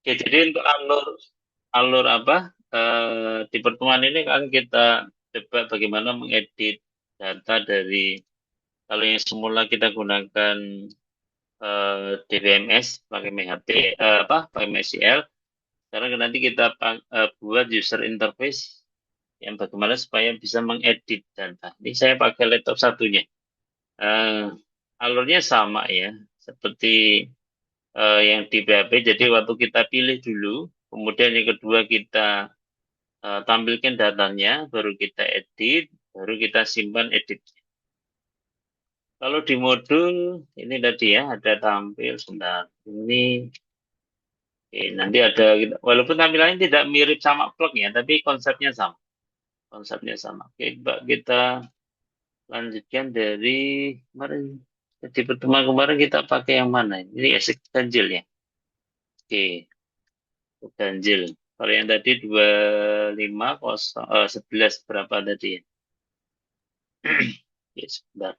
Oke, jadi untuk alur alur apa di pertemuan ini kan kita coba bagaimana mengedit data dari kalau yang semula kita gunakan DBMS pakai MHP pakai MySQL. Sekarang nanti kita buat user interface yang bagaimana supaya bisa mengedit data. Ini saya pakai laptop satunya. Eh, Alurnya sama ya, seperti yang di PHP. Jadi waktu kita pilih dulu, kemudian yang kedua kita tampilkan datanya, baru kita edit, baru kita simpan edit. Kalau di modul ini tadi ya ada tampil sebentar. Ini nanti ada walaupun tampilannya tidak mirip sama plug ya, tapi konsepnya sama. Konsepnya sama. Oke, Mbak, kita lanjutkan dari kemarin di pertemuan kemarin kita pakai yang mana? Ini esek ganjil ya. Oke, ganjil. Kalau yang tadi 11 berapa tadi ya? Ya, sebentar.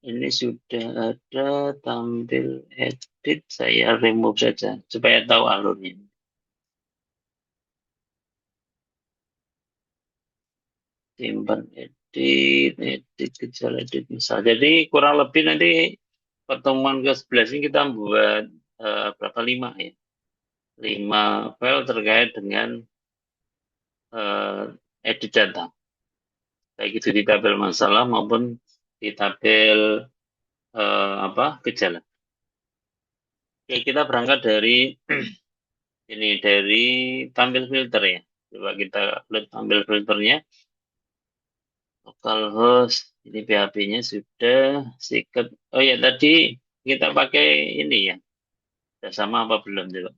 Ini sudah ada tampil edit, saya remove saja supaya tahu alurnya. Simpan edit, edit gejala edit misal. Jadi kurang lebih nanti pertemuan ke-11 ini kita buat berapa 5 ya? 5 file terkait dengan edit data. Baik itu di tabel masalah maupun di tabel gejala. Oke, kita berangkat dari ini dari tampil filter ya. Coba kita lihat tampil filternya. Localhost, ini PHP-nya sudah sikat. Oh ya, tadi kita pakai ini ya. Sudah sama apa belum coba?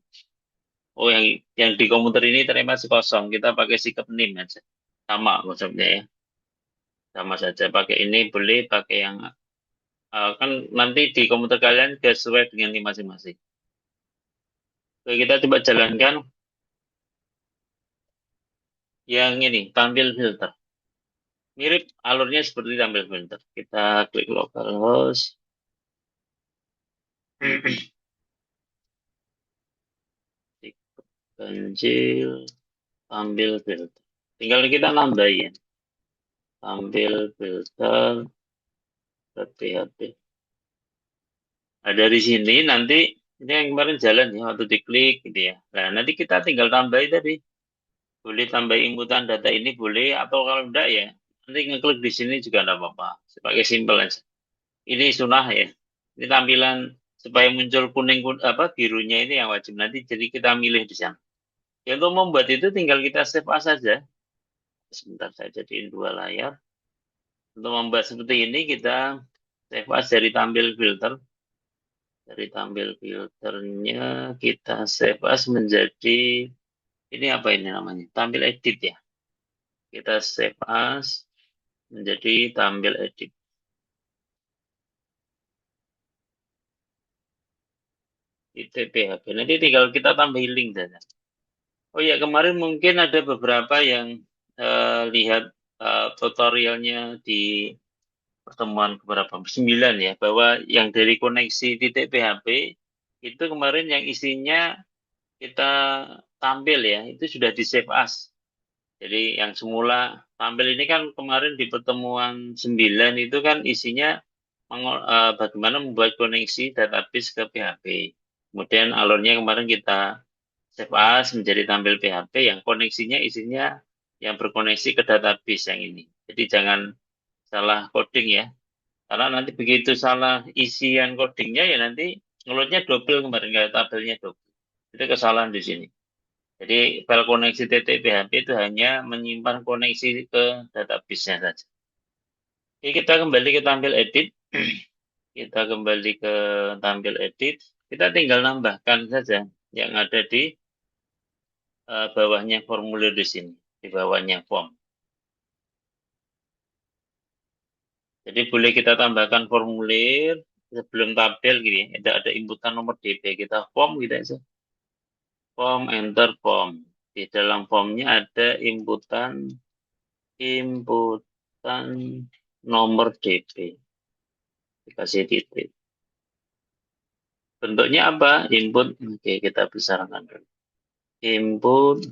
Oh, yang di komputer ini terima masih kosong. Kita pakai sikap NIM aja. Sama konsepnya ya. Sama saja pakai ini boleh pakai yang kan nanti di komputer kalian sesuai dengan NIM masing-masing. Oke, kita coba jalankan yang ini, tampil filter. Mirip alurnya seperti tampil filter. Kita klik localhost. Ganjil, tampil filter. Tinggal kita nambah ya. Tampil filter ke PHP. Nah, dari sini nanti ini yang kemarin jalan ya waktu diklik gitu ya. Nah, nanti kita tinggal tambahin tadi. Boleh tambah inputan data ini boleh atau kalau enggak ya nanti ngeklik di sini juga enggak apa-apa. Sebagai simpel aja. Ini sunah ya. Ini tampilan supaya muncul kuning birunya ini yang wajib nanti jadi kita milih di sana. Ya, untuk membuat itu tinggal kita save as saja. Sebentar saya jadiin dua layar. Untuk membuat seperti ini kita save as dari tampil filter. Dari tampil filternya kita save as menjadi ini apa ini namanya? Tampil edit ya. Kita save as menjadi tampil edit. Itu PHP. Nanti tinggal kita tambahin link saja. Oh ya, kemarin mungkin ada beberapa yang lihat tutorialnya di pertemuan keberapa? 9 ya, bahwa yang dari koneksi titik PHP itu kemarin yang isinya kita tampil ya, itu sudah di save as. Jadi yang semula tampil ini kan kemarin di pertemuan 9 itu kan isinya bagaimana membuat koneksi database ke PHP. Kemudian alurnya kemarin kita save as menjadi tampil PHP yang koneksinya isinya yang berkoneksi ke database yang ini. Jadi jangan salah coding ya. Karena nanti begitu salah isian codingnya ya nanti ngelotnya double kemarin kayak tabelnya double. Itu kesalahan di sini. Jadi file koneksi TTP/HP itu hanya menyimpan koneksi ke database-nya saja. Oke, kita kembali ke tampil edit. Kita kembali ke tampil edit. Kita tinggal nambahkan saja yang ada di bawahnya formulir di sini. Di bawahnya form. Jadi boleh kita tambahkan formulir sebelum tabel gini. Ada inputan nomor DP. Kita form gitu aja. Form, enter form. Di dalam formnya ada inputan nomor DP. Dikasih titik. Bentuknya apa? Input. Oke, kita besarkan dulu. input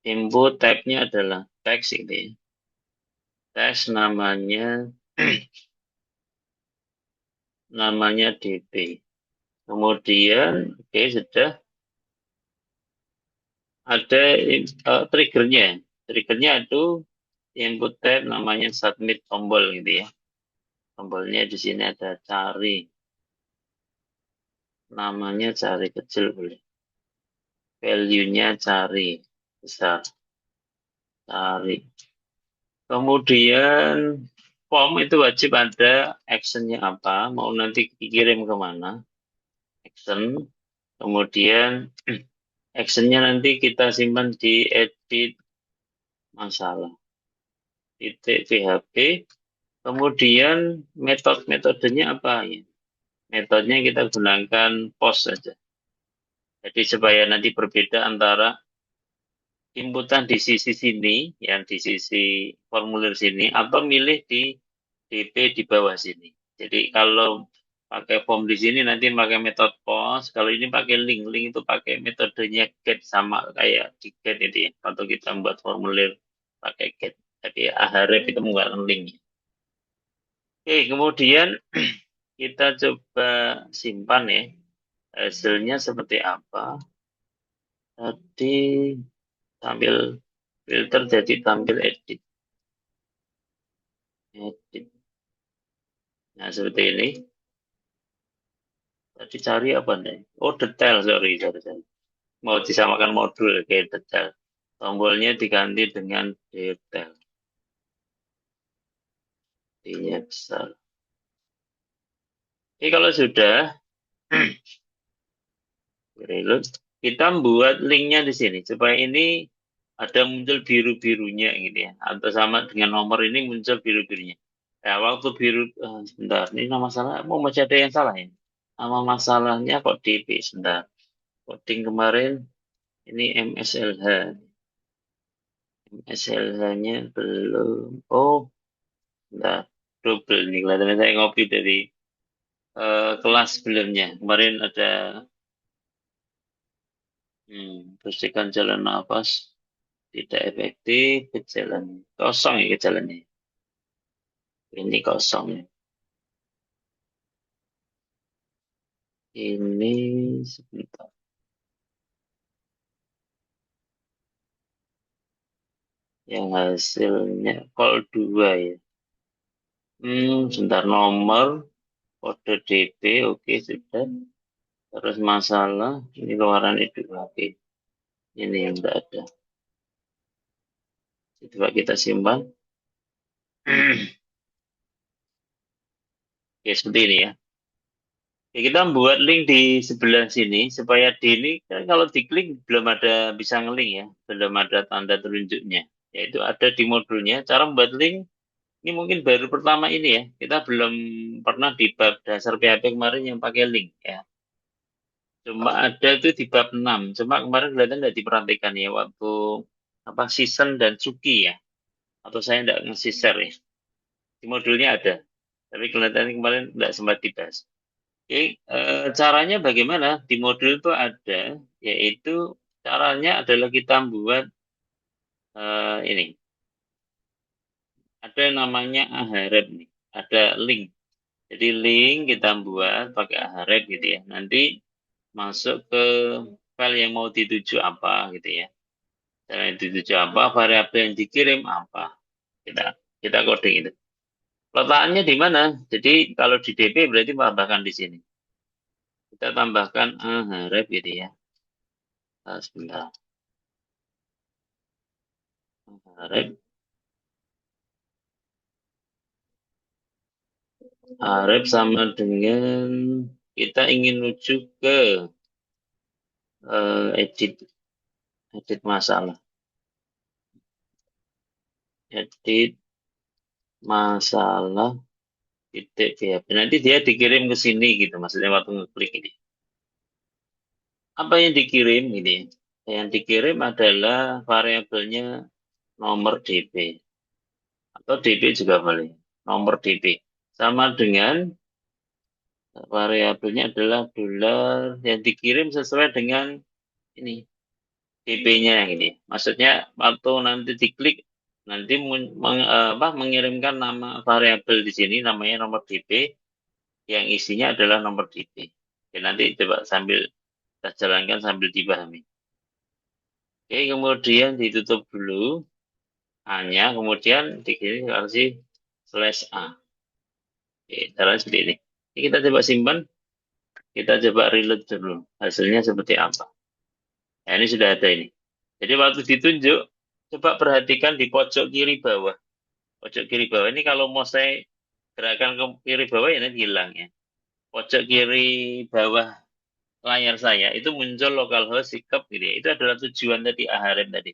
input type-nya adalah teks ini. Teks namanya namanya DP. Kemudian oke sudah ada triggernya. Triggernya itu input type namanya submit tombol gitu ya. Tombolnya di sini ada cari. Namanya cari kecil boleh. Value-nya cari besar. Cari. Kemudian form itu wajib ada actionnya apa, mau nanti dikirim kemana, action. Kemudian actionnya nanti kita simpan di edit masalah. Titik PHP. Kemudian metodenya apa ya? Metodenya kita gunakan post saja. Jadi supaya nanti berbeda antara inputan di sisi sini, yang di sisi formulir sini, atau milih di DP di bawah sini. Jadi kalau pakai form di sini nanti pakai metode post, kalau ini pakai link itu pakai metodenya get sama kayak di get itu ya. Atau kita membuat formulir pakai get. Jadi Ahref itu menggunakan link. Oke, kemudian kita coba simpan ya. Hasilnya seperti apa? Tadi tampil filter jadi tampil edit. Edit. Nah, seperti ini. Tadi cari apa nih? Oh, detail, sorry. Mau disamakan modul kayak detail. Tombolnya diganti dengan detail. Ini besar. Ini kalau sudah, reload, kita buat linknya di sini supaya ini ada muncul biru-birunya gitu ya, atau sama dengan nomor ini muncul biru-birunya. Ya, waktu biru, sebentar, ini nama salah, mau masih ada yang salah ya? Nama masalahnya kok DP, sebentar. Coding kemarin, ini MSLH. MSLH-nya belum. Oh, sebentar. Double ini kelihatannya saya ngopi dari kelas sebelumnya. Kemarin ada bersihkan jalan nafas tidak efektif, jalan kosong ya jalannya. Ini kosong ya. Ini sebentar. Yang hasilnya call 2 ya. Sebentar nomor kode DP oke sudah. Terus masalah ini keluaran itu oke. Ini yang tidak ada. Coba kita simpan. Oke, seperti ini ya. Ya, kita buat link di sebelah sini supaya di ini kan kalau diklik belum ada bisa ngelink ya, belum ada tanda telunjuknya. Yaitu ada di modulnya. Cara membuat link ini mungkin baru pertama ini ya. Kita belum pernah di bab dasar PHP kemarin yang pakai link ya. Cuma ada itu di bab 6. Cuma kemarin kelihatan tidak diperhatikan ya waktu apa season dan Suki ya. Atau saya tidak ngasih share ya. Di modulnya ada. Tapi kelihatan kemarin tidak sempat dibahas. Oke, caranya bagaimana? Di modul itu ada, yaitu caranya adalah kita buat ini. Ada namanya Ahref nih. Ada link. Jadi link kita buat pakai Ahref gitu ya. Nanti masuk ke file yang mau dituju apa gitu ya. Dan yang dituju apa, variabel yang dikirim apa. Kita kita coding itu. Letaknya di mana? Jadi kalau di DP berarti tambahkan di sini. Kita tambahkan Ahref gitu ya. Sebentar. Ahref. Ahref sama dengan kita ingin menuju ke edit edit masalah. Edit masalah titik PHP. Nanti dia dikirim ke sini gitu, maksudnya waktu ngeklik ini. Apa yang dikirim ini? Yang dikirim adalah variabelnya nomor DP. Atau DP juga boleh. Nomor DP. Sama dengan variabelnya adalah dolar yang dikirim sesuai dengan ini. DP-nya ini. Maksudnya waktu nanti diklik nanti mengirimkan nama variabel di sini namanya nomor DP yang isinya adalah nomor DP. Oke, nanti coba sambil kita jalankan sambil dipahami. Oke, kemudian ditutup dulu A-nya, kemudian kasih slash A. Oke, caranya seperti ini. Ini kita coba simpan, kita coba reload dulu. Hasilnya seperti apa. Nah, ini sudah ada ini. Jadi waktu ditunjuk, coba perhatikan di pojok kiri bawah. Pojok kiri bawah ini kalau mau saya gerakan ke kiri bawah ya nanti hilang ya. Pojok kiri bawah layar saya itu muncul localhost sikap gitu ya. Itu adalah tujuan tadi aharem tadi.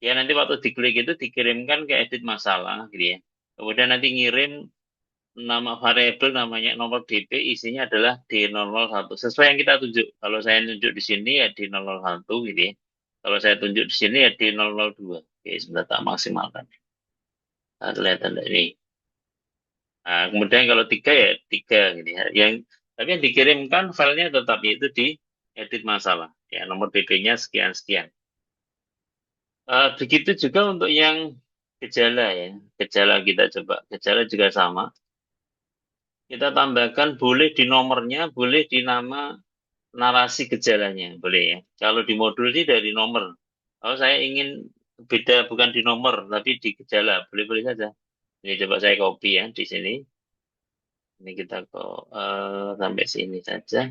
Ya nanti waktu diklik itu dikirimkan ke edit masalah gitu ya. Kemudian nanti ngirim nama variabel namanya nomor DP isinya adalah D001 sesuai yang kita tunjuk. Kalau saya tunjuk di sini ya D001 gitu ya. Kalau saya tunjuk di sini ya D002. Oke, sebentar tak maksimalkan. Nah, kelihatan ini. Nah, kemudian kalau tiga ya tiga gitu ya. Tapi yang dikirimkan filenya tetap yaitu di edit masalah. Ya, nomor DP-nya sekian sekian. Begitu juga untuk yang gejala ya. Gejala kita coba. Gejala juga sama. Kita tambahkan boleh di nomornya, boleh di nama narasi gejalanya, boleh ya. Kalau di modul ini dari nomor. Kalau saya ingin beda bukan di nomor, tapi di gejala, boleh-boleh saja. Ini coba saya copy ya di sini. Ini kita kok sampai sini saja.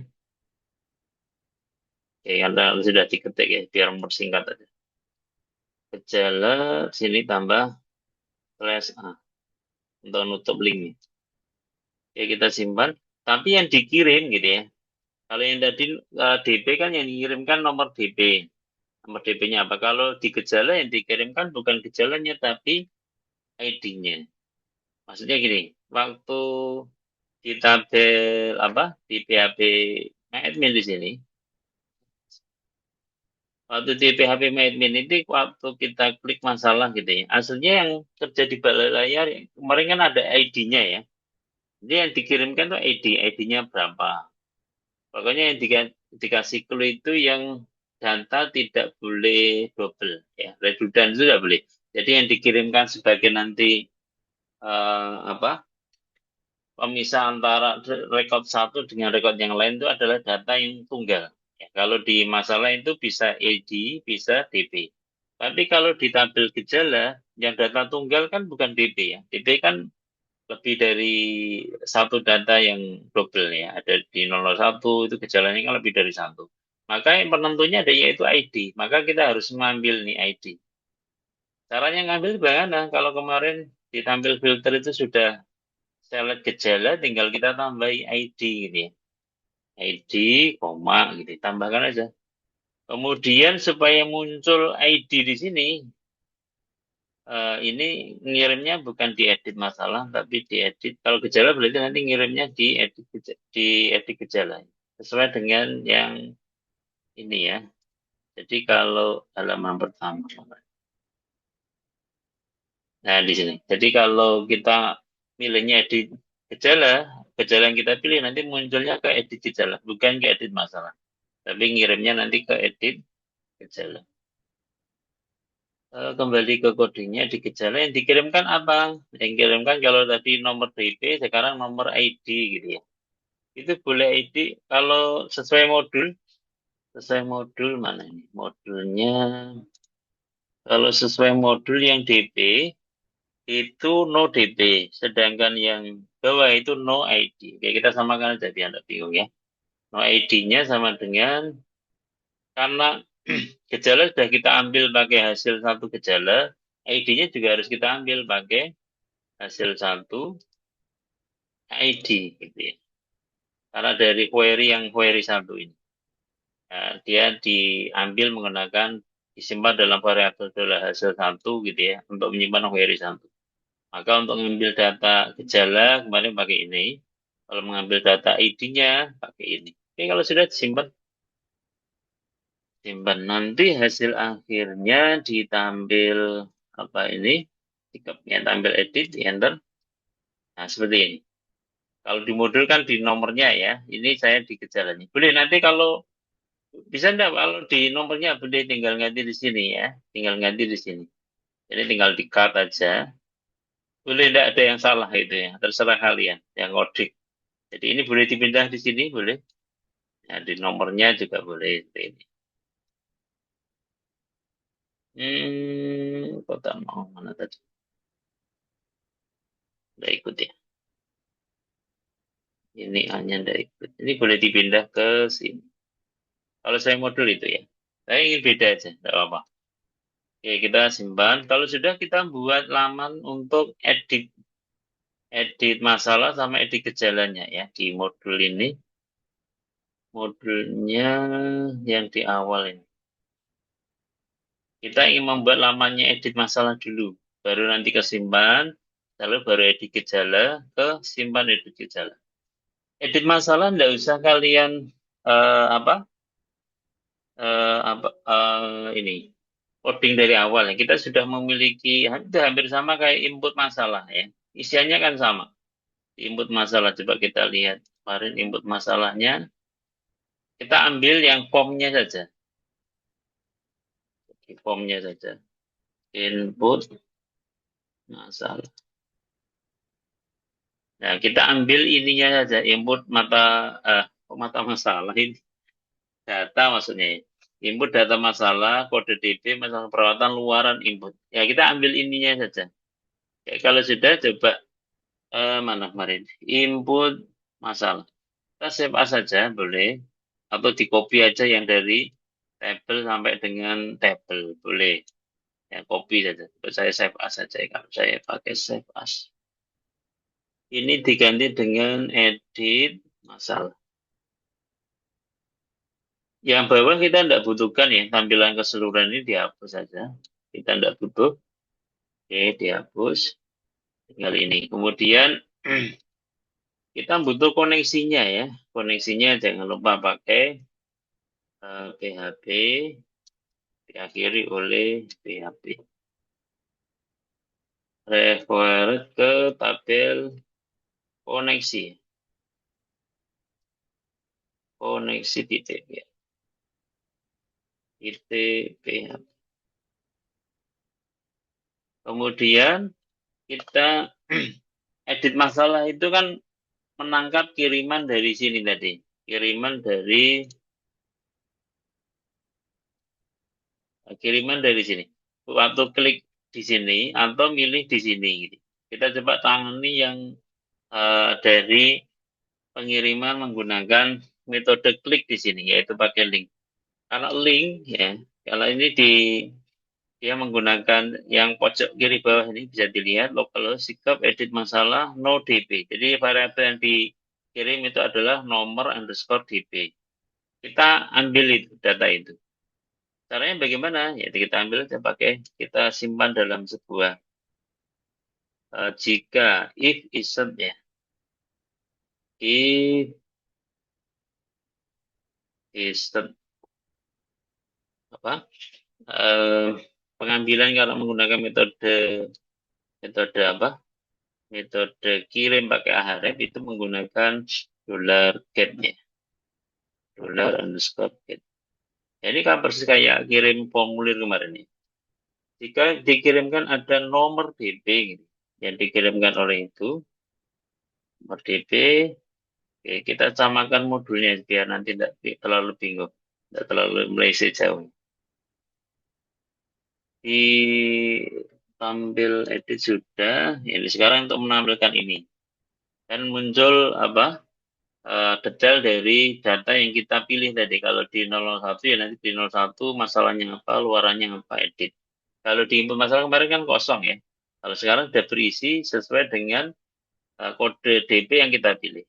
Oke, karena sudah diketik ya, biar mempersingkat aja. Gejala, sini tambah slash A untuk nutup linknya. Oke, kita simpan. Tapi yang dikirim gitu ya. Kalau yang tadi DP kan yang dikirimkan nomor DP. Nomor DP-nya apa? Kalau di gejala yang dikirimkan bukan gejalanya, tapi ID-nya. Maksudnya gini, waktu di tabel apa di PHP admin di sini, waktu di PHP admin ini waktu kita klik masalah gitu ya, aslinya yang terjadi di balik layar kemarin kan ada ID-nya ya. Jadi yang dikirimkan tuh ID-nya berapa. Pokoknya yang dikasih clue itu yang data tidak boleh double ya, redundant itu tidak boleh. Jadi yang dikirimkan sebagai nanti apa pemisah antara rekod satu dengan rekod yang lain itu adalah data yang tunggal. Ya, kalau di masalah itu bisa ID, bisa DP. Tapi kalau di tabel gejala, yang data tunggal kan bukan DP ya. DP kan lebih dari satu data yang double ya. Ada di 001 itu gejalanya kan lebih dari satu. Maka yang penentunya ada yaitu ID. Maka kita harus mengambil nih ID. Caranya ngambil bagaimana? Kalau kemarin ditampil filter itu sudah select gejala, tinggal kita tambahi ID gitu ya. ID, koma gitu, tambahkan aja. Kemudian supaya muncul ID di sini, ini ngirimnya bukan diedit masalah, tapi diedit. Kalau gejala berarti nanti ngirimnya di edit gejala. Sesuai dengan yang ini ya. Jadi kalau halaman pertama. Nah, di sini. Jadi kalau kita milihnya edit gejala, gejala yang kita pilih nanti munculnya ke edit gejala, bukan ke edit masalah. Tapi ngirimnya nanti ke edit gejala. Kembali ke kodenya di gejala yang dikirimkan apa? Yang dikirimkan kalau tadi nomor DP, sekarang nomor ID gitu ya. Itu boleh ID kalau sesuai modul mana ini? Modulnya, kalau sesuai modul yang DP, itu no DP. Sedangkan yang bawah itu no ID. Oke, kita samakan aja biar nggak bingung ya. No ID-nya sama dengan, karena gejala sudah kita ambil pakai hasil satu gejala, ID-nya juga harus kita ambil pakai hasil satu ID gitu ya. Karena dari query yang query satu ini. Nah, dia diambil menggunakan disimpan dalam variabel adalah hasil satu gitu ya untuk menyimpan query satu. Maka untuk mengambil data gejala kemarin pakai ini. Kalau mengambil data ID-nya pakai ini. Oke, kalau sudah disimpan, simpan nanti hasil akhirnya ditampil apa ini? Sikapnya tampil edit, di enter. Nah, seperti ini. Kalau di modul kan di nomornya ya. Ini saya di gejalanya. Boleh nanti kalau Bisa enggak kalau di nomornya boleh tinggal ganti di sini ya, tinggal ganti di sini. Jadi tinggal di cut aja. Boleh enggak ada yang salah itu ya, terserah kalian yang ngodik. Jadi ini boleh dipindah di sini, boleh. Ya, di nomornya juga boleh seperti ini. Kota mau mana tadi? Udah ikut ya. Ini hanya udah ikut. Ini boleh dipindah ke sini. Kalau saya modul itu ya. Saya ingin beda aja, enggak apa-apa. Oke, kita simpan. Kalau sudah kita buat laman untuk edit edit masalah sama edit gejalanya ya di modul ini. Modulnya yang di awal ini. Kita ingin membuat lamannya edit masalah dulu. Baru nanti kesimpan, lalu baru edit gejala, ke simpan edit gejala. Edit masalah nggak usah kalian apa ini coding dari awal ya. Kita sudah memiliki itu hampir sama kayak input masalah ya. Isiannya kan sama. Input masalah coba kita lihat kemarin input masalahnya. Kita ambil yang formnya saja. Formnya saja. Input masalah. Nah, kita ambil ininya saja, input mata masalah ini, data maksudnya ya. Input data masalah, kode DB, masalah perawatan, luaran input. Ya, kita ambil ininya saja. Ya, kalau sudah, coba mana kemarin? Input masalah. Kita save as saja, boleh. Atau di copy aja yang dari tabel sampai dengan tabel, boleh. Ya, copy saja. Saya save as saja, kalau saya pakai save as. Ini diganti dengan edit masalah. Yang bawah kita tidak butuhkan ya, tampilan keseluruhan ini dihapus saja. Kita tidak butuh. Oke, dihapus. Tinggal ini. Kemudian kita butuh koneksinya ya. Koneksinya jangan lupa pakai PHP diakhiri oleh PHP. Refer ke tabel koneksi. Koneksi titik ya. Titik PHP. Kemudian kita edit masalah itu kan menangkap kiriman dari sini tadi. Kiriman dari sini. Waktu klik di sini atau milih di sini. Gitu. Kita coba tangani yang dari pengiriman menggunakan metode klik di sini, yaitu pakai link. Karena link ya, kalau ini dia menggunakan yang pojok kiri bawah ini bisa dilihat localhost sikap edit masalah no db. Jadi variabel yang dikirim itu adalah nomor underscore db. Kita ambil itu data itu. Caranya bagaimana? Yaitu kita ambil, kita simpan dalam sebuah jika if isn't ya, if isn't apa pengambilan kalau menggunakan metode apa? Metode kirim pakai ahref itu menggunakan $get ya, dollar underscore get. Ini kan persis kayak kirim formulir kemarin nih. Jika dikirimkan ada nomor DB gitu, yang dikirimkan oleh itu, nomor DB, oke, kita samakan modulnya biar nanti tidak terlalu bingung, tidak terlalu meleset jauh. Di tampil edit sudah, ini sekarang untuk menampilkan ini. Dan muncul apa? Detail dari data yang kita pilih tadi. Kalau di 001 ya nanti di 01 masalahnya apa, luarannya apa, edit. Kalau di input masalah kemarin kan kosong ya. Kalau sekarang sudah berisi sesuai dengan kode DP yang kita pilih.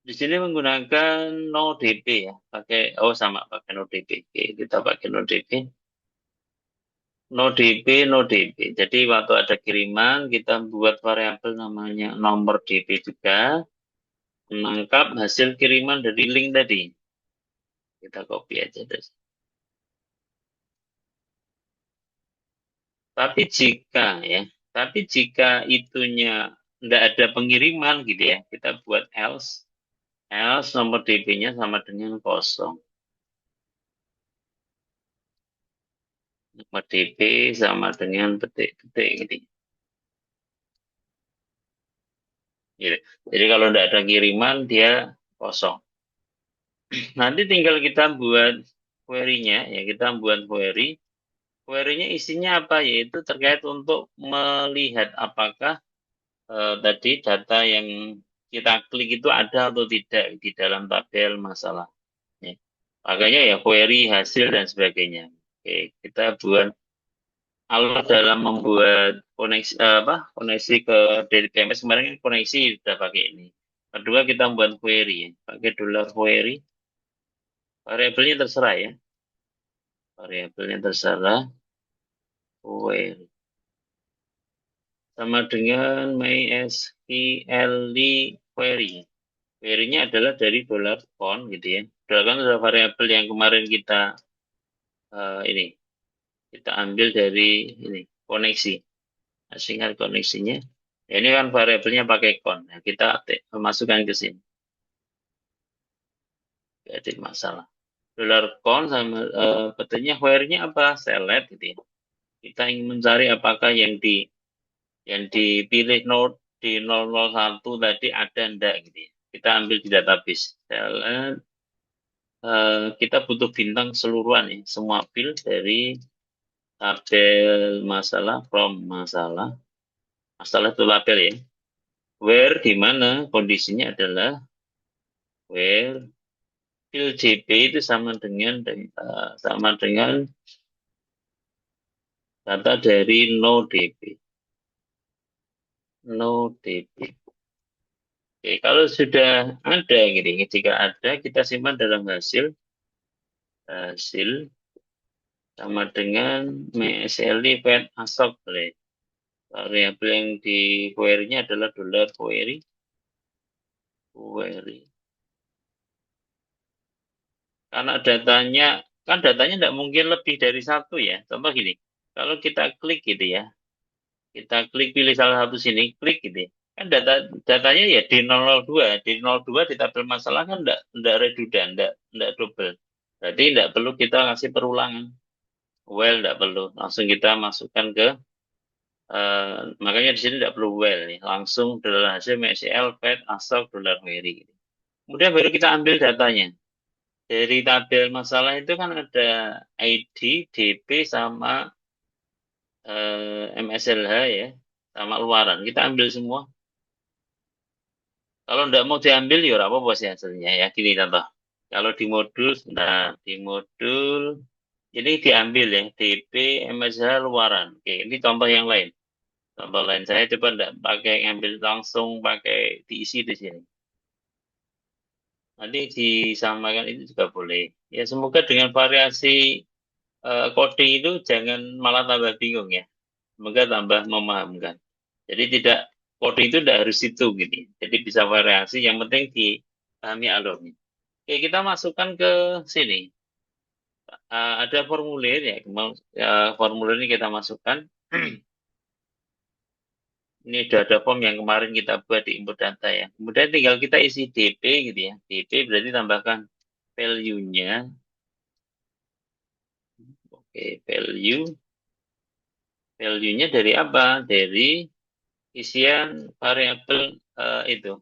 Di sini menggunakan no DP ya, sama pakai no DP. Oke, kita pakai no DP. No DP, no DP. Jadi waktu ada kiriman kita buat variabel namanya nomor DP juga, menangkap hasil kiriman dari link tadi. Kita copy aja terus. Tapi jika itunya tidak ada pengiriman gitu ya, kita buat else nomor DP-nya sama dengan kosong. DP sama dengan petik-petik gitu. Gitu. Jadi kalau tidak ada kiriman, dia kosong. Nanti tinggal kita buat query-nya, ya kita buat query. Query-nya isinya apa? Yaitu terkait untuk melihat apakah tadi data yang kita klik itu ada atau tidak di dalam tabel masalah. Ya. Makanya ya query, hasil, dan sebagainya. Oke, kita buat alur dalam membuat koneksi koneksi ke dari PMS kemarin kan koneksi sudah pakai ini. Kedua kita membuat query ya. Pakai dollar query. Variabelnya terserah ya. Variabelnya terserah. Query. Sama dengan MySQL query. Query-nya adalah dari dollar $count gitu ya. Dollar count adalah variabel yang kemarin kita ini kita ambil dari ini koneksi. Asingkan koneksinya. Ya, ini kan variabelnya pakai count. Nah, kita masukkan ke sini. Jadi masalah. Dollar count sama betulnya query-nya apa? Select gitu ya. Kita ingin mencari apakah yang dipilih node di 001 tadi ada enggak gitu ya. Kita ambil di database. Select, kita butuh bintang keseluruhan ya. Semua field dari tabel masalah, from masalah. Masalah itu label ya. Where di mana kondisinya adalah where field JP itu sama dengan data dari NoDB. NoDB. Oke, kalau sudah ada gitu, jika ada kita simpan dalam hasil sama dengan MySQL pet asok boleh. Variabel yang di query-nya adalah dollar query. Karena datanya tidak mungkin lebih dari satu ya. Contoh gini, kalau kita klik gitu ya, kita klik pilih salah satu sini, klik gitu ya. Kan datanya ya di 002, di 02 di tabel masalah kan enggak redundant, enggak double. Berarti enggak perlu kita kasih perulangan. Well, enggak perlu. Langsung kita masukkan ke makanya di sini enggak perlu well nih. Langsung dollar hasil MySQL fetch asok dollar query. Kemudian baru kita ambil datanya. Dari tabel masalah itu kan ada ID, DP, sama MSLH ya, sama luaran. Kita ambil semua. Kalau tidak mau diambil, ya apa sih hasilnya ya. Gini contoh. Kalau di modul, nah di modul ini diambil ya, DP, MSLH, luaran. Oke, ini contoh yang lain. Contoh lain saya coba tidak pakai ngambil langsung pakai diisi di sini. Nanti disamakan itu juga boleh. Ya semoga dengan variasi coding itu jangan malah tambah bingung ya. Semoga tambah memahamkan. Jadi tidak coding itu tidak harus itu gitu. Jadi bisa variasi, yang penting dipahami alurnya. Oke, kita masukkan ke sini. Ada formulir ya, formulir ini kita masukkan. Ini sudah ada form yang kemarin kita buat di input data ya. Kemudian tinggal kita isi DP gitu ya. DP berarti tambahkan value-nya. Oke, value-nya dari apa? Dari isian variabel itu.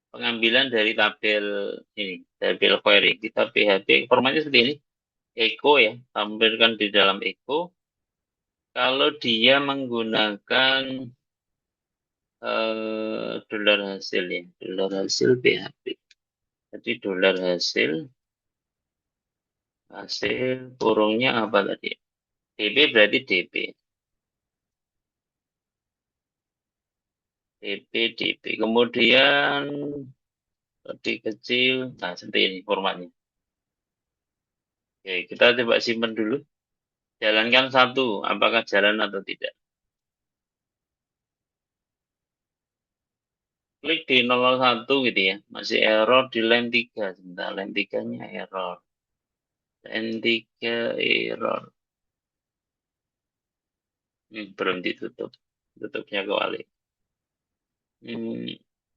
Pengambilan dari tabel ini, tabel query. Kita PHP, formatnya seperti ini. Echo ya, tampilkan di dalam echo. Kalau dia menggunakan dolar hasil ya, dolar hasil PHP. Jadi dolar hasil kurungnya apa tadi? DP berarti DP. DP. Kemudian lebih kecil, nah seperti ini formatnya. Oke, kita coba simpan dulu. Jalankan satu, apakah jalan atau tidak. Klik di 001 gitu ya. Masih error di line 3. Sebentar, line 3-nya error. Line 3 error. Belum ditutup. Tutupnya kebalik.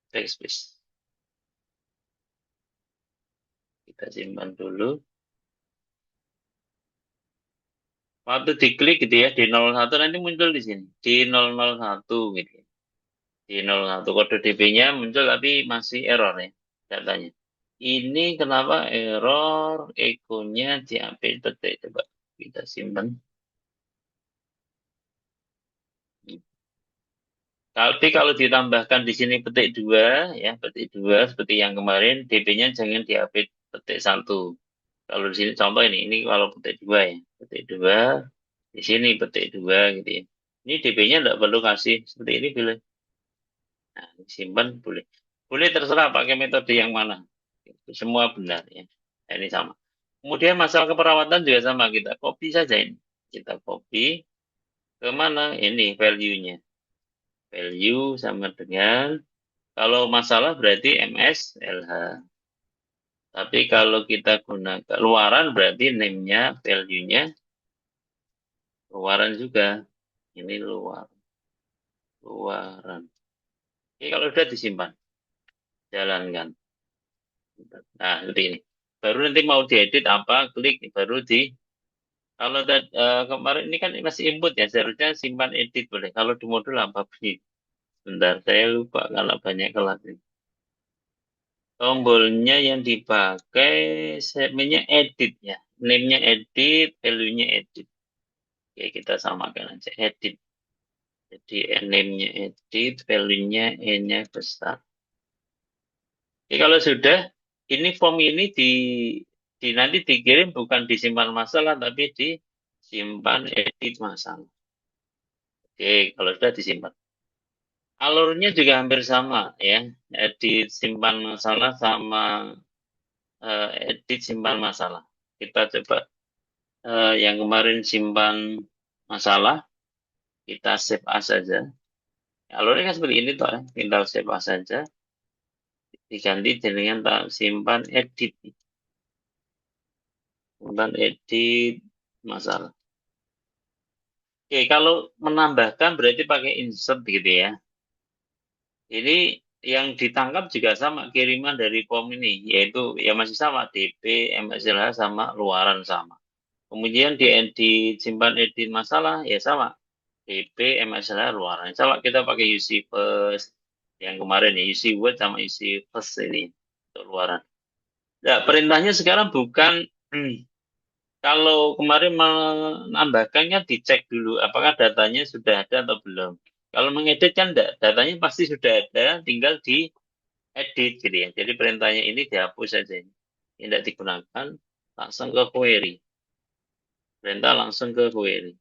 Backspace. Kita simpan dulu. Waktu diklik gitu ya, di 01 nanti muncul di sini. Di 001 gitu ya. Di 01 kode DP-nya muncul tapi masih error ya datanya. Ini kenapa error echonya diambil petik. Coba kita simpan. Tapi kalau ditambahkan di sini petik 2 ya, petik 2 seperti yang kemarin, DP-nya jangan diupdate petik 1. Kalau di sini contoh ini kalau petik 2 ya, petik 2, di sini petik 2 gitu ya. Ini DP-nya tidak perlu kasih seperti ini boleh. Nah, simpan boleh. Boleh terserah pakai metode yang mana. Semua benar ya. Nah, ini sama. Kemudian masalah keperawatan juga sama, kita copy saja ini. Kita copy ke mana? Ini value-nya. Value sama dengan, kalau masalah berarti MSLH. Tapi kalau kita gunakan luaran berarti name-nya, value-nya luaran juga. Ini luaran. Ini kalau sudah disimpan, jalankan. Nah, seperti ini. Baru nanti mau diedit apa, klik baru di. Kalau kemarin ini kan masih input ya, seharusnya simpan edit boleh. Kalau di modul apa sih? Bentar, saya lupa kalau banyak kelas ini. Tombolnya yang dipakai segmennya edit ya. Name-nya edit, value-nya edit. Oke, kita samakan aja edit. Jadi name-nya edit, value-nya E-nya besar. Oke, kalau sudah, ini form ini di nanti dikirim bukan disimpan masalah, tapi disimpan edit masalah. Oke, kalau sudah disimpan. Alurnya juga hampir sama ya. Edit simpan masalah sama edit simpan masalah. Kita coba yang kemarin simpan masalah, kita save as saja. Alurnya kan seperti ini toh ya. Tinggal save as saja. Diganti dengan simpan edit. Simpan edit masalah. Oke, kalau menambahkan berarti pakai insert gitu ya. Ini yang ditangkap juga sama kiriman dari form ini, yaitu ya masih sama DP, MSLH sama luaran sama. Kemudian di simpan edit masalah ya sama DP, MSLH luaran. Sama kita pakai UC first yang kemarin ya, UC word sama UC first ini untuk luaran. Nah, perintahnya sekarang bukan kalau kemarin menambahkannya dicek dulu apakah datanya sudah ada atau belum. Kalau mengedit kan enggak, datanya pasti sudah ada, tinggal diedit gitu ya. Jadi perintahnya ini dihapus saja ini. Tidak digunakan, langsung ke query. Perintah langsung ke query.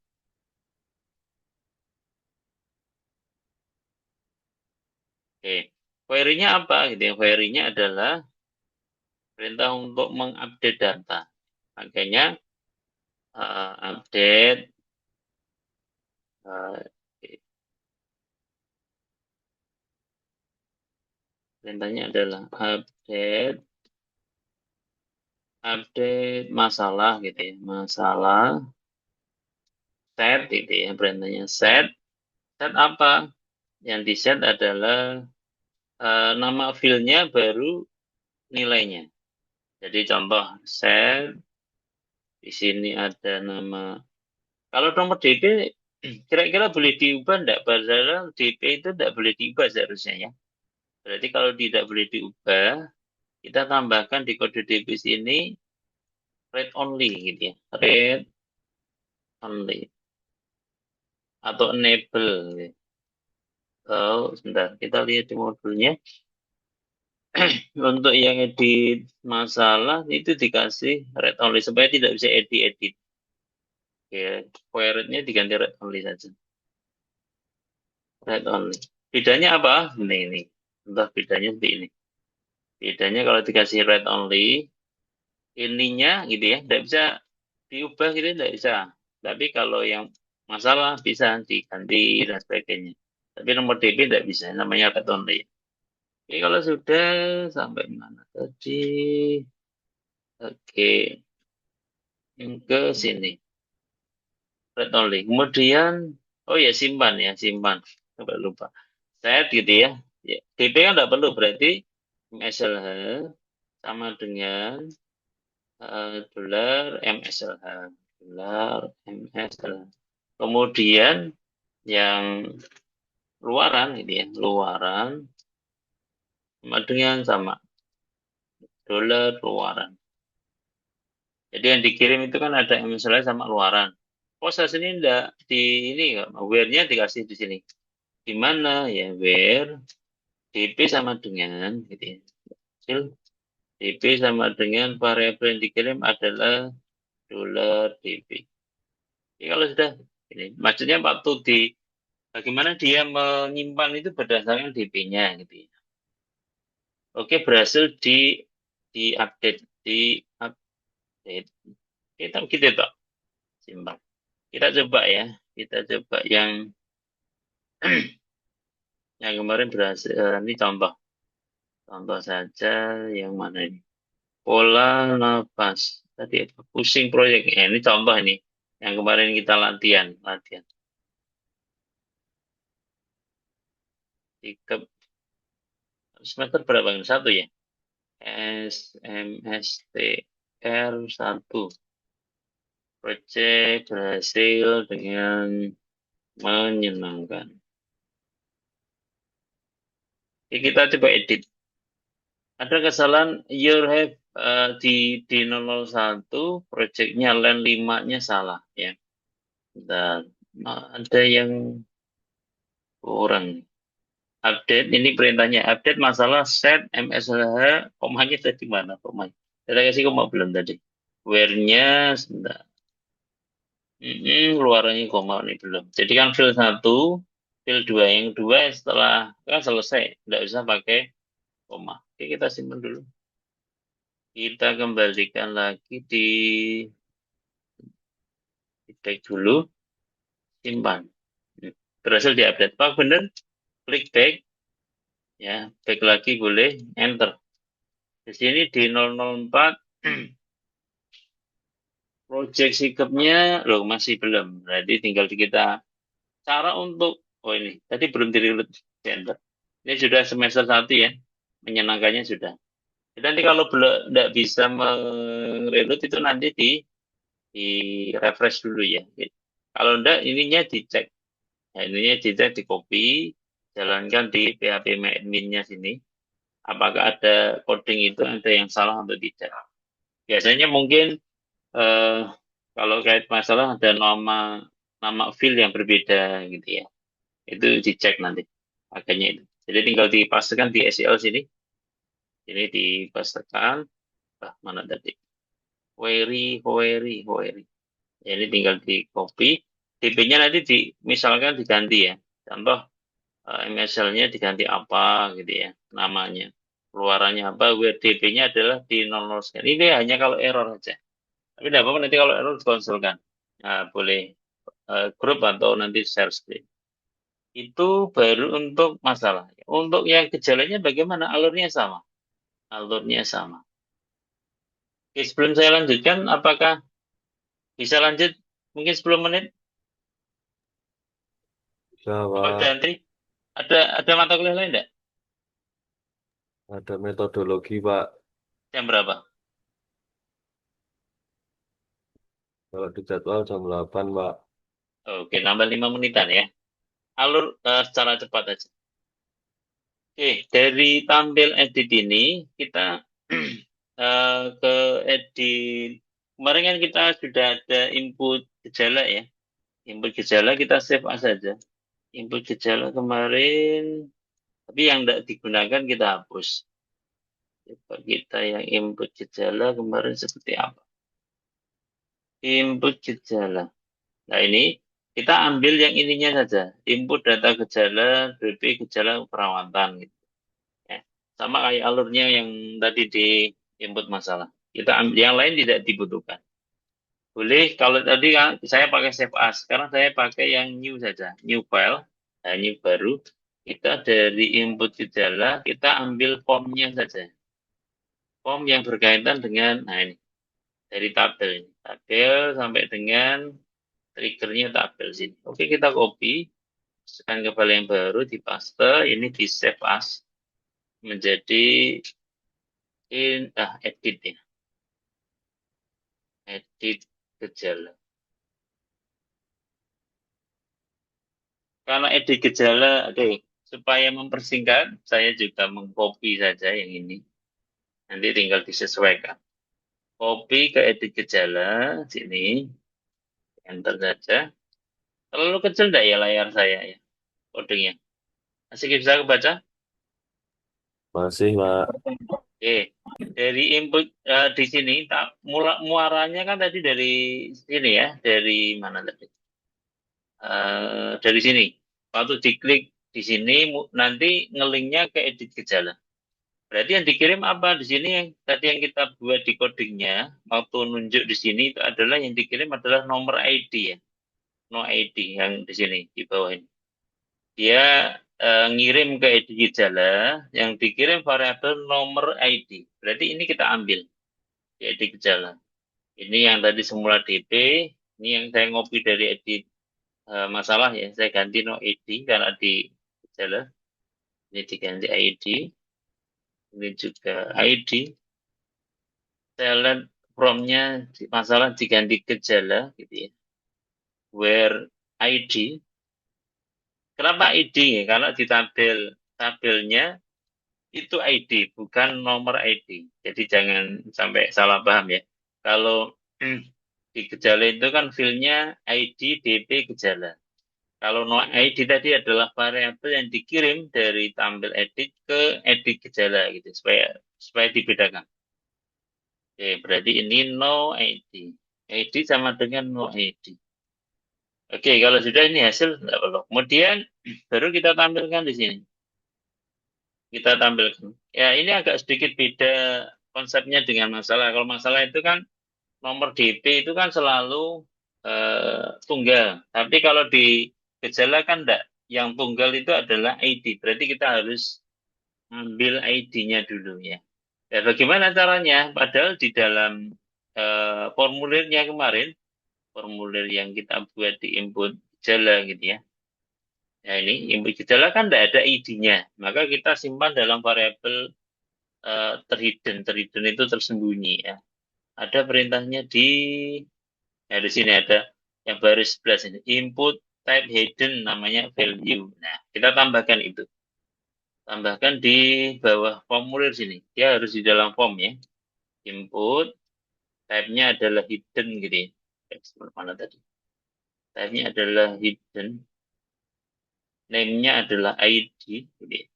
Oke. Query-nya apa gitu ya? Query-nya adalah perintah untuk mengupdate data. Makanya update uh, perintahnya adalah update masalah gitu ya. Masalah set gitu ya. Perintahnya set apa? Yang di set adalah nama filenya baru nilainya. Jadi contoh set di sini ada nama. Kalau nomor DP kira-kira boleh diubah enggak? Padahal DP itu enggak boleh diubah seharusnya ya. Berarti kalau tidak boleh diubah, kita tambahkan di kode DP sini read only gitu ya. Read only atau enable gitu. Oh, sebentar, kita lihat di modulnya. Untuk yang edit masalah itu dikasih read only supaya tidak bisa edit-edit. Ya, query-nya diganti read only saja. Read only. Bedanya apa? Ini. Entah bedanya seperti ini. Bedanya kalau dikasih read only, ininya gitu ya, tidak bisa diubah gitu, tidak bisa. Tapi kalau yang masalah bisa diganti dan sebagainya. Tapi nomor DP tidak bisa, namanya read only. Oke, kalau sudah sampai mana tadi? Oke, yang ke sini. Read only. Kemudian, oh ya simpan ya, simpan. Sampai lupa. Set gitu ya. Ya, DP kan tidak perlu, berarti MSLH sama dengan dolar MSLH. Gelar MS. Kemudian yang luaran ini ya, luaran sama dengan sama dolar luaran. Jadi yang dikirim itu kan ada misalnya sama luaran. Proses ini enggak di ini where-nya dikasih di sini. Di mana ya where DP sama dengan gitu ya. Hasil DP sama dengan variabel yang dikirim adalah dolar DP. Jadi kalau sudah ini maksudnya waktu di bagaimana dia menyimpan itu berdasarkan DP-nya gitu ya. Oke, berhasil di update, di update. Kita gitu toh, simpan. Kita coba ya, kita coba yang kemarin berhasil. Ini contoh, contoh saja yang mana ini? Pola nafas. Tadi apa? Pusing proyek. Ya, ini contoh ini, yang kemarin kita latihan, latihan. Tiga semester berapa ini? Satu ya? SMSTR 1. Proyek berhasil dengan menyenangkan. Oke, kita coba edit. Ada kesalahan your have di 001 projectnya line 5-nya salah ya. Dan ada yang kurang. Update ini perintahnya update masalah set MSH komanya tadi mana komanya? Saya kasih koma belum tadi. Where-nya sebentar. Luarannya koma ini belum. Jadi kan fill 1, fill 2 yang dua setelah kan selesai, tidak usah pakai koma. Oke, kita simpan dulu. Kita kembalikan lagi di back dulu, simpan. Berhasil diupdate. Pak bener, klik back, ya, back lagi boleh, enter. Di sini di 004, project sikapnya, loh masih belum. Berarti tinggal di kita cara untuk, oh ini, tadi belum di reload, enter. Ini sudah semester 1 ya, menyenangkannya sudah. Jadi nanti kalau belum tidak bisa mereload itu nanti di refresh dulu ya. Kalau enggak, ininya dicek. Nah, ininya dicek, di copy, jalankan di PHP admin-nya sini. Apakah ada coding itu ada yang salah untuk dicek. Biasanya mungkin eh, kalau kait masalah ada nama field yang berbeda gitu ya. Itu dicek nanti makanya itu. Jadi tinggal dipastikan di SEL sini. Ini dipastikan. Mana tadi? Query. Ya, ini tinggal di copy. DP-nya nanti misalkan diganti ya. Contoh MSL-nya diganti apa gitu ya namanya. Keluarannya apa, WDP-nya adalah di 00 sekian. Ini hanya kalau error saja. Tapi tidak apa-apa nanti kalau error dikonsulkan. Nah, boleh grup atau nanti share screen. Itu baru untuk masalah. Untuk yang gejalanya bagaimana? Alurnya sama. Alurnya sama. Oke, sebelum saya lanjutkan, apakah bisa lanjut mungkin 10 menit? Bisa, Bapak Pak. Dantri, ada mata kuliah lain enggak? Ada metodologi, Pak. Jam berapa? Kalau di jadwal jam 8, Pak. Oke, nambah 5 menitan ya. Alur secara cepat aja. Oke, dari tampil edit ini kita ke edit. Kemarin kan kita sudah ada input gejala ya. Input gejala kita save as saja. Input gejala kemarin, tapi yang tidak digunakan kita hapus. Coba kita yang input gejala kemarin seperti apa? Input gejala. Nah ini kita ambil yang ininya saja. Input data gejala, BP gejala perawatan gitu. Ya. Sama kayak alurnya yang tadi di input masalah. Kita ambil yang lain tidak dibutuhkan. Boleh kalau tadi kan saya pakai save as, sekarang saya pakai yang new saja, new file, nah, new baru. Kita dari input gejala kita ambil formnya saja, form yang berkaitan dengan, nah ini dari tabel ini, tabel sampai dengan triggernya tabel sini. Oke kita copy, masukkan ke file yang baru, di paste, ini di save as menjadi edit ya, edit gejala. Karena edit gejala, aduh, supaya mempersingkat, saya juga mengcopy saja yang ini. Nanti tinggal disesuaikan. Copy ke edit gejala, sini, enter saja. Terlalu kecil enggak ya layar saya ya, kodenya? Masih bisa kebaca? Masih, Pak. Oke, dari input di sini, muaranya kan tadi dari sini ya, dari mana tadi? Dari sini. Waktu diklik di sini, nanti ngelinknya ke edit gejala. Berarti yang dikirim apa di sini yang tadi yang kita buat di codingnya, waktu nunjuk di sini itu adalah yang dikirim adalah nomor ID ya, no ID yang di sini di bawah ini. Dia ngirim ke ID gejala, yang dikirim variabel nomor ID. Berarti ini kita ambil di ID gejala. Ini yang tadi semula DP, ini yang saya ngopi dari edit masalah ya, saya ganti no ID karena di gejala. Ini diganti ID, ini juga ID. Saya lihat from-nya masalah diganti gejala gitu ya. Where ID. Kenapa ID ya? Karena di tabelnya itu ID, bukan nomor ID. Jadi jangan sampai salah paham ya. Kalau di gejala itu kan filenya ID, DP, gejala. Kalau no ID tadi adalah variabel yang dikirim dari tampil edit ke edit gejala gitu supaya supaya dibedakan. Oke, berarti ini no ID. ID sama dengan no ID. Oke, kalau sudah ini hasil tidak perlu. Kemudian baru kita tampilkan di sini. Kita tampilkan. Ya, ini agak sedikit beda konsepnya dengan masalah. Kalau masalah itu kan nomor DP itu kan selalu tunggal. Tapi kalau di gejala kan enggak. Yang tunggal itu adalah ID. Berarti kita harus ambil ID-nya dulu ya. Ya, bagaimana caranya? Padahal di dalam formulirnya kemarin, formulir yang kita buat di input gejala gitu ya. Nah ini input gejala kan tidak ada ID-nya. Maka kita simpan dalam variabel terhidden. Terhidden itu tersembunyi ya. Ada perintahnya ya di sini ada yang baris 11 ini. Input type hidden namanya value. Nah, kita tambahkan itu. Tambahkan di bawah formulir sini. Dia harus di dalam form ya. Input, type-nya adalah hidden gitu ya. Mana tadi? Type-nya adalah hidden. Name-nya adalah ID. Gitu ya.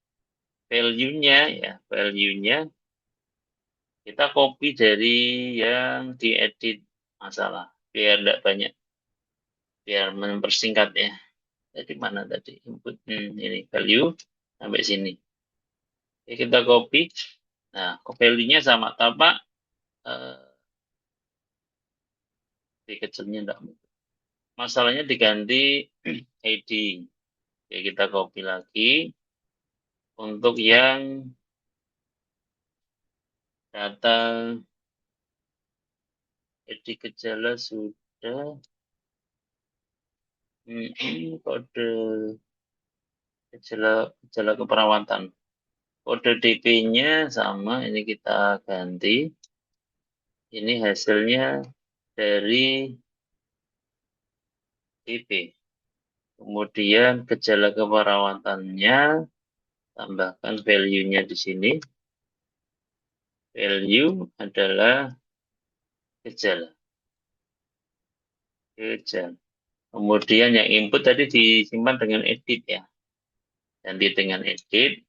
Value-nya ya, value-nya kita copy dari yang diedit masalah biar tidak banyak, biar mempersingkat ya. Jadi mana tadi input ini value sampai sini. Oke, kita copy. Nah, value-nya sama tapak di kecilnya enggak. Masalahnya diganti ID. Oke, kita copy lagi untuk yang data edit gejala sudah kode gejala gejala keperawatan. Kode DP-nya sama, ini kita ganti. Ini hasilnya dari DP. Kemudian gejala keperawatannya, tambahkan value-nya di sini. Value adalah gejala. Gejala. Kemudian yang input tadi disimpan dengan edit ya. Ganti dengan edit.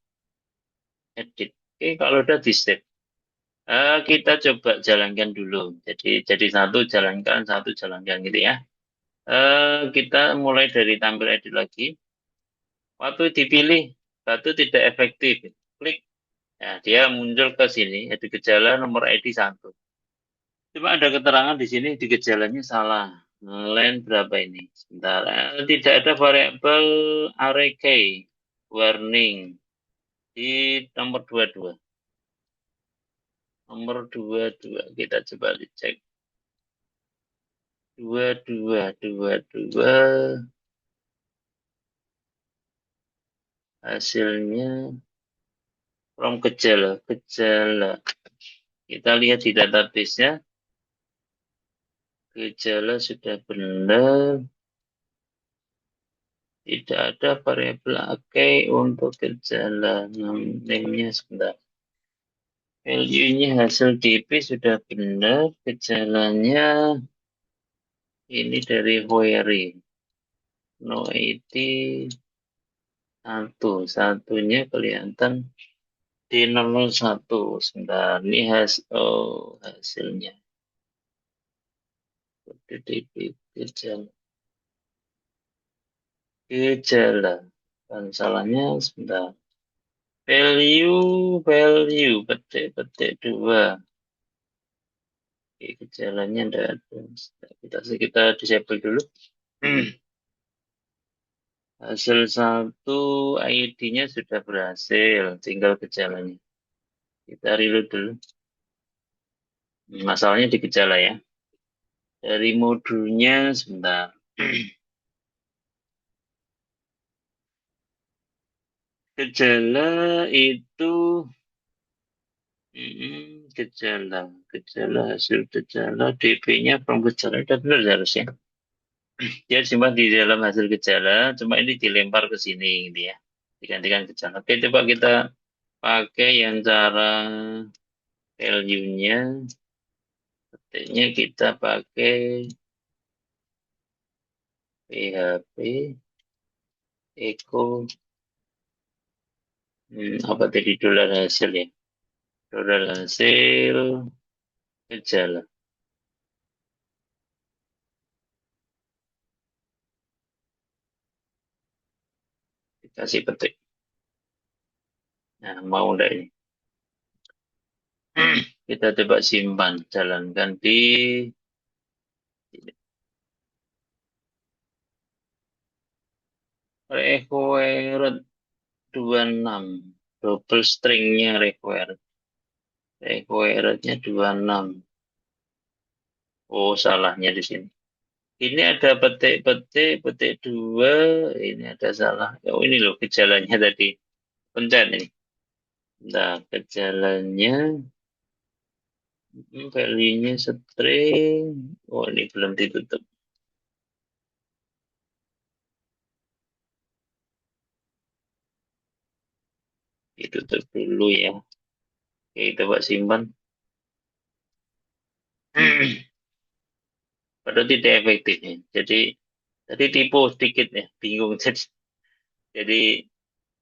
Edit. Oke, kalau udah di save. Kita coba jalankan dulu. Jadi satu jalankan gitu ya. Kita mulai dari tampil edit lagi. Waktu dipilih batu tidak efektif, klik, ya, dia muncul ke sini, yaitu gejala nomor ID 1. Cuma ada keterangan di sini di gejalanya salah. Line berapa ini? Sebentar. Tidak ada variabel array key warning di nomor 22. Nomor 22 kita coba dicek. 22 hasilnya from gejala. Kita lihat di database-nya, gejala sudah benar. Tidak ada variabel array untuk gejala. Name-nya sebentar. Value-nya hasil DP sudah benar. Gejalanya ini dari query. No ID satu. Satunya kelihatan di 001. Sebentar. Ini hasilnya. DP gejala. Gejala. Dan salahnya sebentar. Value, petik dua. Oke, gejalanya tidak ada. Kita disable dulu. Hasil satu ID-nya sudah berhasil, tinggal gejalanya. Kita reload dulu. Masalahnya di gejala ya. Dari modulnya sebentar. Gejala itu gejala hasil gejala DP-nya from gejala udah benar harusnya. Dia simpan di dalam hasil gejala, cuma ini dilempar ke sini gitu ya. Digantikan gejala. Oke, coba kita pakai yang cara value-nya. Ketiknya kita pakai PHP echo apa tadi dolar hasil ya. Dolar hasil gejala. Dikasih petik. Nah, mau enggak ini? Kita coba simpan, jalankan di required 26. Double stringnya required. Requirednya 26. Oh, salahnya di sini. Ini ada petik dua. Ini ada salah. Oh, ini loh gejalanya tadi. Pencet ini. Nah, gejalanya value-nya string. Oh, ini belum ditutup. Ditutup dulu ya. Oke, coba simpan. Padahal tidak efektif ya. Jadi, tadi tipu sedikit ya. Bingung. Jadi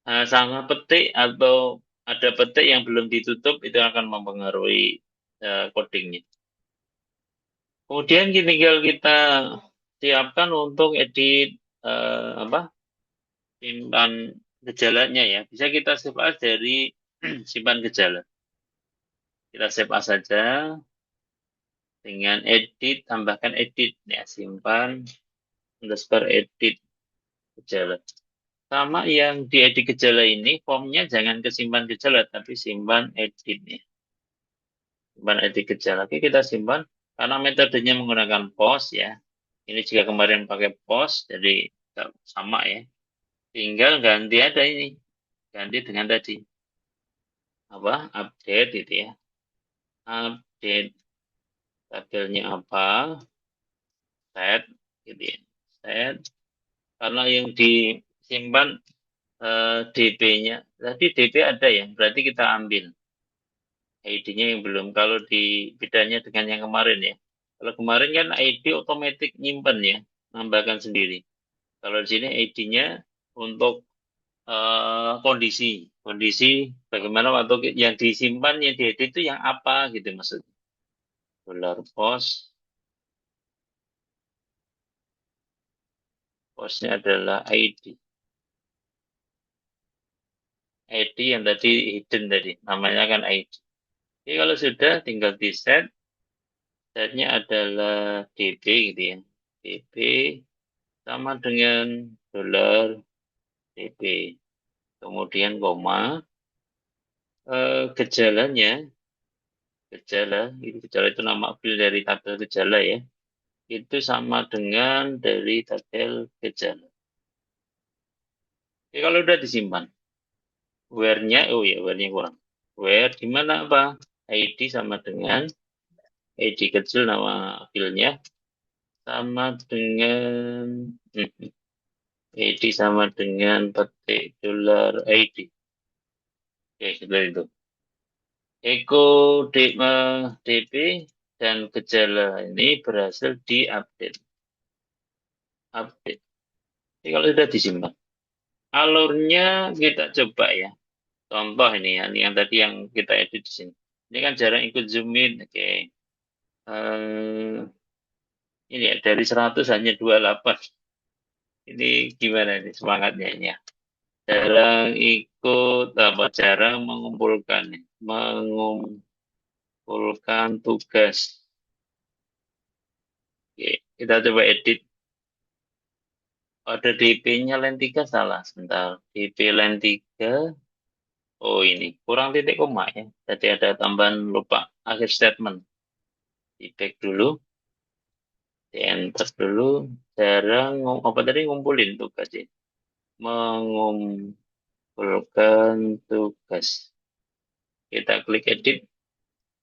sama petik atau ada petik yang belum ditutup itu akan mempengaruhi codingnya. Kemudian tinggal kita siapkan untuk edit simpan gejalanya ya. Bisa kita save as dari simpan gejala. Kita save as saja dengan edit, tambahkan edit ya, simpan underscore edit gejala. Sama yang di edit gejala ini, formnya jangan ke simpan gejala, tapi simpan edit ya. Simpan edit gejala. Oke, kita simpan. Karena metodenya menggunakan post ya. Ini juga kemarin pakai post, jadi sama ya. Tinggal ganti ada ini. Ganti dengan tadi. Update itu ya. Update tabelnya apa? Set gitu ya. Set. Karena yang disimpan DP-nya. Tadi DP ada ya, berarti kita ambil. ID-nya yang belum. Kalau di bedanya dengan yang kemarin ya. Kalau kemarin kan ID otomatis nyimpen ya, nambahkan sendiri. Kalau di sini ID-nya untuk kondisi bagaimana waktu yang disimpan yang diedit itu yang apa gitu maksudnya. Dolar postnya adalah ID. ID yang tadi hidden tadi, namanya kan ID. Jadi kalau sudah tinggal di set, setnya adalah DP gitu ya. DP sama dengan dolar DP. Kemudian koma, gejalanya, gejala itu nama file dari tabel gejala ya. Itu sama dengan dari tabel gejala. Jadi kalau udah disimpan, where-nya, oh ya, where-nya kurang. Where, di mana apa? ID sama dengan ID kecil nama filenya sama dengan ID sama dengan petik $ID. Oke, seperti itu. Eko DP dan gejala ini berhasil diupdate. Update. Ini kalau sudah disimpan. Alurnya kita coba ya. Contoh ini ya, ini yang tadi yang kita edit di sini. Ini kan jarang ikut zoom in. Oke. Ini ya, dari 100 hanya 28. Ini gimana nih semangatnya ini ya? Jarang ikut, apa, jarang mengumpulkan, nih. Mengumpulkan tugas. Oke, kita coba edit. Ada DP-nya line 3 salah. Sebentar. DP line 3. Oh ini, kurang titik koma ya. Tadi ada tambahan lupa. Akhir statement. Di back dulu. Di enter dulu. Jarang, apa tadi ngumpulin tugas ya. Mengumpulkan tugas. Kita klik edit.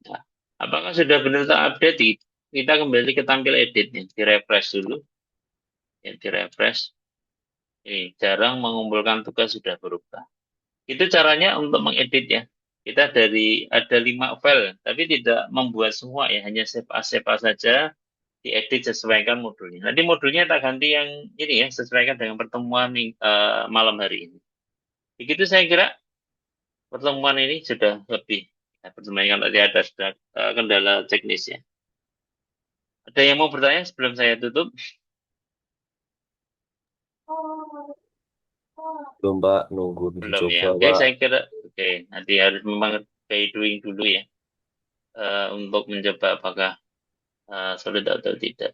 Nah, apakah sudah benar terupdate? Kita kembali ke tampil editnya. Di refresh dulu. Ya, di refresh. Ini jarang mengumpulkan tugas sudah berubah. Itu caranya untuk mengedit ya. Kita dari ada 5 file, tapi tidak membuat semua ya, hanya save as saja, diedit sesuaikan modulnya. Nanti modulnya tak ganti yang ini ya, sesuaikan dengan pertemuan malam hari ini. Begitu saya kira pertemuan ini sudah lebih. Ya, pertemuan yang tadi ada sudah kendala teknis ya. Ada yang mau bertanya sebelum saya tutup? Belum, Pak. Nunggu Belum ya. dicoba, Oke, Pak. saya kira oke. Nanti harus memang pay doing dulu ya, untuk mencoba apakah solid atau tidak.